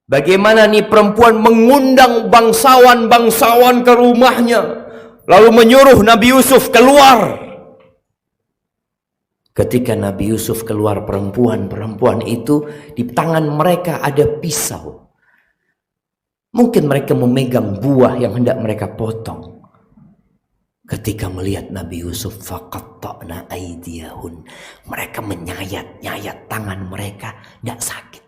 Bagaimana nih perempuan mengundang bangsawan-bangsawan ke rumahnya, lalu menyuruh Nabi Yusuf keluar. Ketika Nabi Yusuf keluar, perempuan itu di tangan mereka ada pisau. Mungkin mereka memegang buah yang hendak mereka potong. Ketika melihat Nabi Yusuf, faqatta'na aydiyahun, mereka menyayat-nyayat tangan mereka, tidak sakit.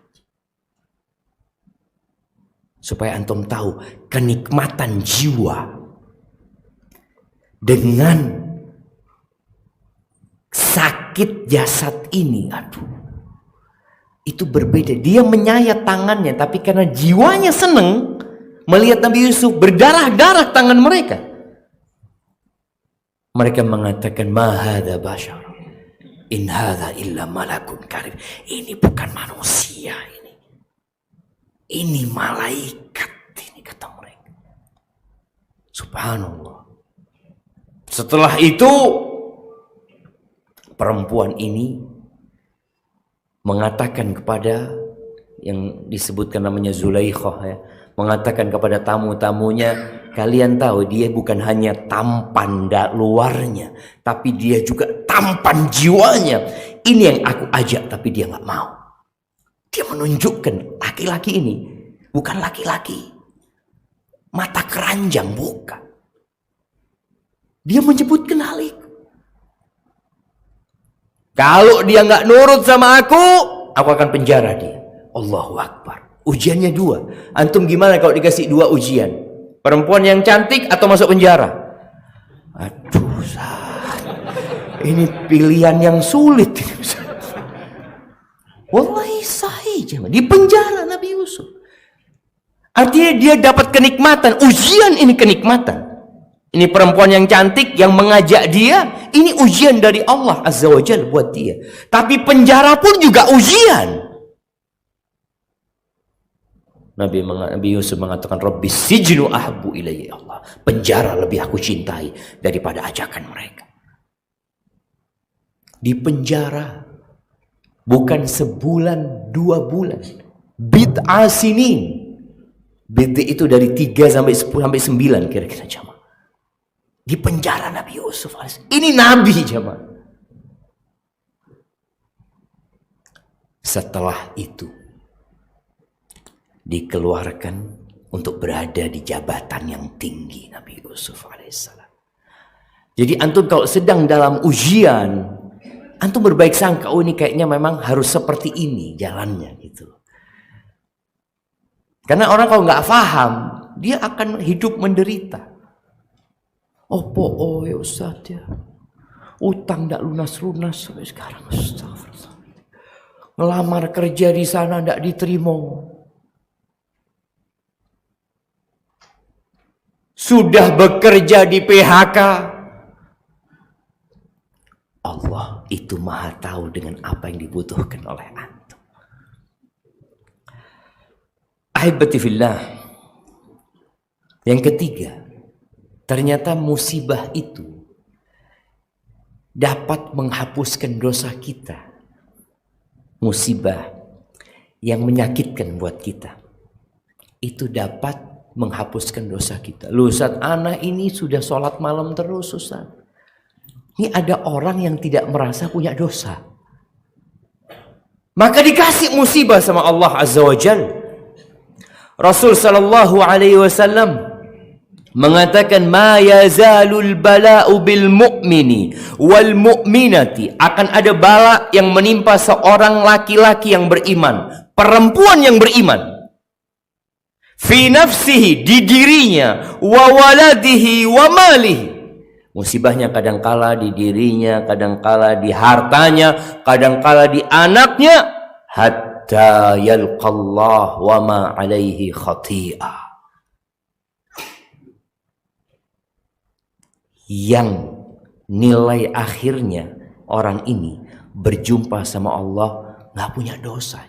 Supaya antum tahu kenikmatan jiwa dengan sakit jasad ini, aduh, itu berbeda. Dia menyayat tangannya, tapi karena jiwanya senang melihat Nabi Yusuf, berdarah-darah tangan mereka. Mereka mengatakan, ma hadza bashar, in hadza illa malakun karim. Ini bukan manusia, ini malaikat, ini kata mereka. Subhanallah. Setelah itu perempuan ini mengatakan kepada yang disebutkan namanya Zulaikhah, ya, mengatakan kepada tamu-tamunya, kalian tahu dia bukan hanya tampan luarnya, tapi dia juga tampan jiwanya. Ini yang aku ajak, tapi dia nggak mau. Dia menunjukkan laki-laki ini bukan laki-laki mata keranjang, bukan. Dia menyebutkan hal itu. Kalau dia nggak nurut sama aku akan penjara dia. Allahu Akbar. Ujiannya 2. Antum gimana kalau dikasih 2 ujian? Perempuan yang cantik atau masuk penjara? Aduh, ini pilihan yang sulit. Wallahi sahih, di penjara Nabi Yusuf. Artinya dia dapat kenikmatan, ujian ini kenikmatan. Ini perempuan yang cantik yang mengajak dia, ini ujian dari Allah Azza wa Jalla buat dia. Tapi penjara pun juga ujian. Nabi Yusuf mengatakan, Rabbi sijnu ahabbu ilayya, Allah. Penjara lebih aku cintai daripada ajakan mereka. Di penjara bukan sebulan 2 bulan, bid'ah sinin. Bid'ah itu dari 3 sampai 10 sampai 9 kira-kira jamaah. Di penjara Nabi Yusuf. Ini Nabi jamaah. Setelah itu dikeluarkan untuk berada di jabatan yang tinggi Nabi Yusuf alaihissalam. Jadi antum kalau sedang dalam ujian, antum berbaik sangka, oh ini kayaknya memang harus seperti ini jalannya gitu. Karena orang kalau nggak paham, dia akan hidup menderita. Oh ya Ustaz ya, utang nggak lunas-lunas sampai sekarang. Astagfirullah. Ngelamar kerja di sana nggak diterima. Sudah bekerja di PHK. Allah itu maha tahu dengan apa yang dibutuhkan oleh antum. Ahibati fillah. Yang ketiga, ternyata musibah itu dapat menghapuskan dosa kita. Musibah yang menyakitkan buat kita itu dapat menghapuskan dosa kita. Loh Ustaz, anak ini sudah sholat malam terus Ustaz. Ini ada orang yang tidak merasa punya dosa, maka dikasih musibah sama Allah Azza wa Jal. Rasul sallallahu alaihi wasallam mengatakan, ma yazalul bala'u bil mu'mini wal mu'minati, akan ada bala yang menimpa seorang laki-laki yang beriman, perempuan yang beriman, fi nafsihi, di dirinya, wa waladihi wa malihi. Musibahnya kadangkala di dirinya, kadangkala di hartanya, kadangkala di anaknya, hatta yalqallah wa ma alaihi khati'ah. Yang nilai akhirnya orang ini berjumpa sama Allah nggak punya dosa.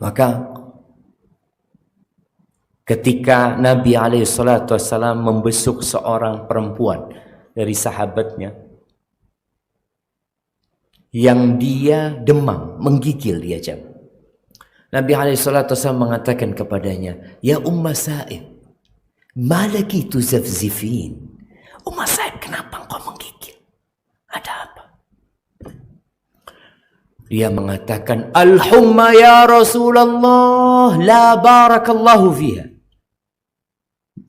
Maka ketika Nabi SAW membesuk seorang perempuan dari sahabatnya, yang dia demam, menggigil dia jam. Nabi SAW mengatakan kepadanya, ya Umma Sa'ib, malaki tuzafzifin. Umma Sa'ib, kenapa engkau menggigil? Ada apa? Dia mengatakan, al-humma ya Rasulullah, la barakallahu fiha.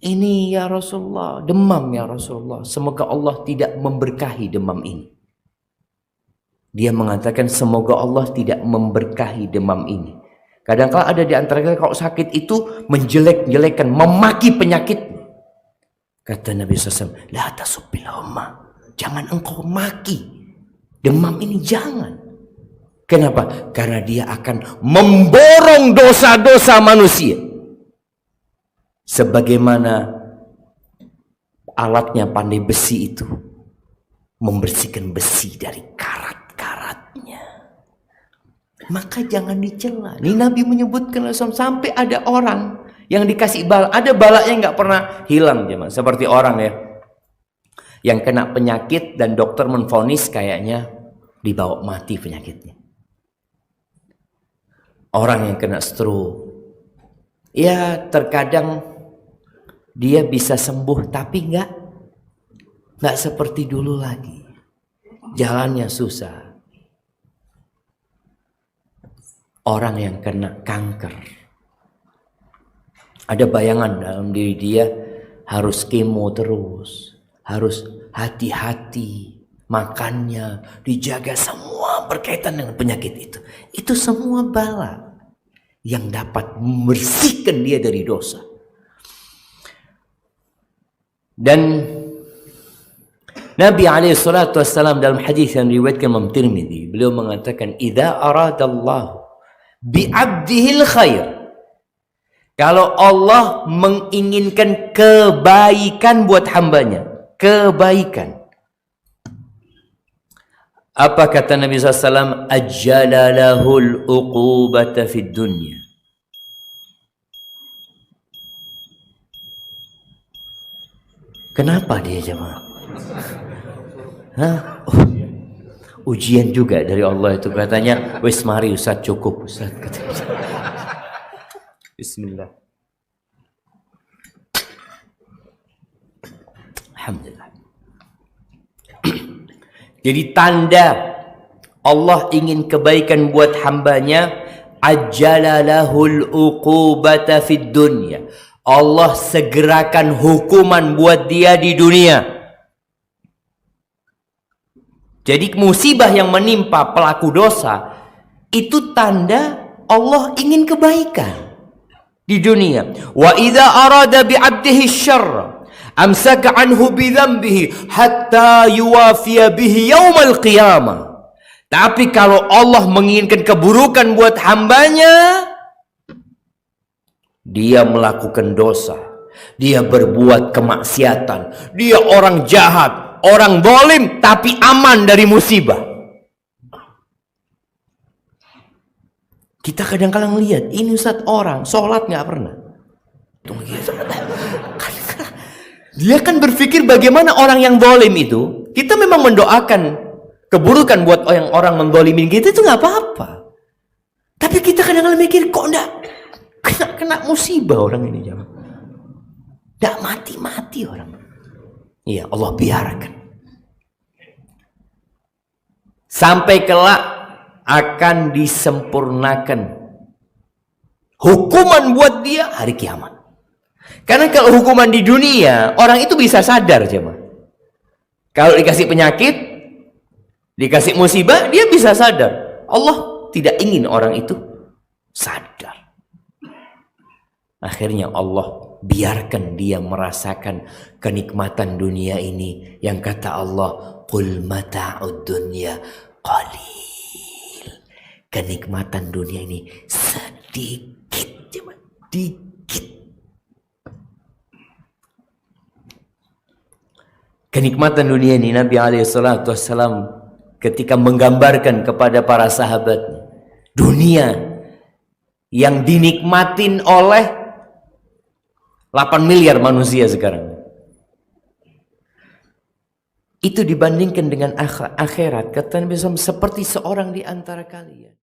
Ini ya Rasulullah, demam ya Rasulullah, semoga Allah tidak memberkahi demam ini. Dia mengatakan, semoga Allah tidak memberkahi demam ini. Kadang-kala ada di antara kita kalau sakit itu menjelek-jelekan, memaki penyakit. Kata Nabi SAW, la tasubbil humma, jangan engkau maki demam ini, jangan. Kenapa? Karena dia akan memborong dosa-dosa manusia. Sebagaimana alatnya pandai besi itu membersihkan besi dari karat-karatnya. Maka jangan dicela. Ini Nabi menyebutkan sampai ada orang yang dikasih bala, ada balanya nggak pernah hilang, jemaah. Seperti orang ya yang kena penyakit dan dokter menvonis kayaknya dibawa mati penyakitnya. Orang yang kena stroke, ya terkadang dia bisa sembuh tapi nggak seperti dulu lagi. Jalannya susah. Orang yang kena kanker, ada bayangan dalam diri dia harus kemo terus, harus hati-hati makannya, dijaga, semua berkaitan dengan penyakit itu. Itu semua bala yang dapat membersihkan dia dari dosa. Dan Nabi SAW dalam hadis yang diriwayatkan Imam Tirmidzi, beliau mengatakan, idza aradallahu bi'abdihil khair, kalau Allah menginginkan kebaikan buat hambanya, kebaikan, apa kata Nabi SAW? Ajjala lahul uqubata fid dunya. Kenapa dia jemaah? Ujian juga dari Allah itu, katanya, wis mari Ustaz, cukup Ustaz. Bismillah. Alhamdulillah. Jadi tanda Allah ingin kebaikan buat hambanya, ajjala lahul uqubata fid dunya. Allah segerakan hukuman buat dia di dunia. Jadi musibah yang menimpa pelaku dosa itu tanda Allah ingin kebaikan di dunia. Wa idza arada bi 'abdihi syarra amsaka anhu bi dzambihi hatta yuwafiya bihi yaumal qiyamah. Tapi kalau Allah menginginkan keburukan buat hambanya, dia melakukan dosa, dia berbuat kemaksiatan, dia orang jahat, orang zalim, tapi aman dari musibah. Kita kadang-kadang lihat, ini Ustaz orang sholat nggak pernah. Dia kan berpikir bagaimana orang yang zalim itu, kita memang mendoakan keburukan buat orang menzalimin kita, itu nggak apa-apa. Tapi kita kadang-kadang mikir, kok enggak kena musibah orang ini, jangan. Enggak mati-mati orang. Iya, Allah biarkan. Sampai kelak akan disempurnakan hukuman buat dia hari kiamat. Karena kalau hukuman di dunia, orang itu bisa sadar, jemaah. Kalau dikasih penyakit, dikasih musibah, dia bisa sadar. Allah tidak ingin orang itu sadar. Akhirnya Allah biarkan dia merasakan kenikmatan dunia ini, yang kata Allah, qul mata'ud dunya qalil. Kenikmatan dunia ini sedikit, dikit. Kenikmatan dunia ini, Nabi SAW ketika menggambarkan kepada para sahabat, dunia yang dinikmatin oleh 8 miliar manusia sekarang. Itu dibandingkan dengan akhirat, kata Nabi SAW, seperti seorang di antara kalian.